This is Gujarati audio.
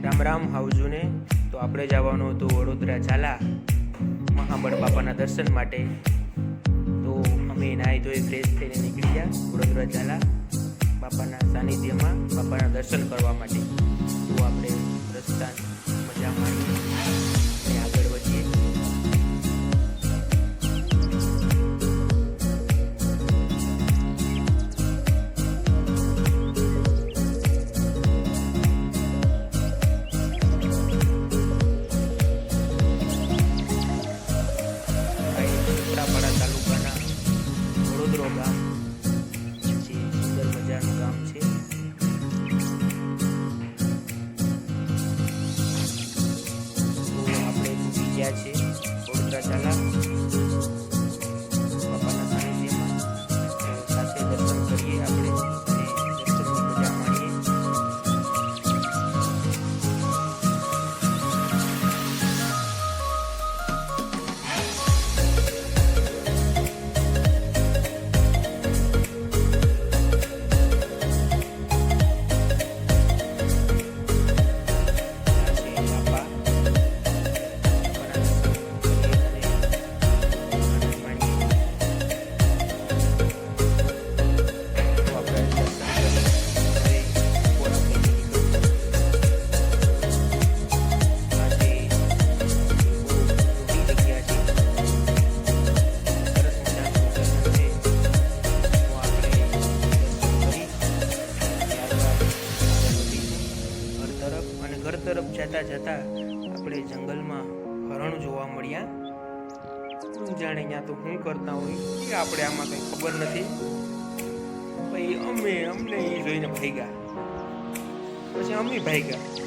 રામ રામ હાઉજુને. તો આપણે જવાનું હતું વડોદરા ઝાલા મહાબળ બાપાના દર્શન માટે. તો અમે નાહી ધોઈ ફ્રેશ થઈને નીકળી ગયા વડોદરા ઝાલા બાપાના સાનિધ્યમાં બાપાના દર્શન કરવા માટે. તો આપણે રસ્તા મજા માણીએ અને આગળ વધીએ. તાલુકાના વડોદરો ગામ જે સુંદર મજાનું ગામ છે. તો આપણે ડૂબી ગયા છે વડોદરા ઝાલા બાપાના સાનિધ્યમાં. સાથે દર્શન કરીએ આપણે અને દર્શનની મજા માણીએ. ઘર તરફ જતા જતા આપણે જંગલમાં હરણ જોવા મળ્યા. જાણે ત્યાં તો શું કરતા હોય એ આપણે આમાં કંઈ ખબર નથી. ભાઈ અમને એ જોઈને ભાગ્યા, પછી અમે ભાગ્યા.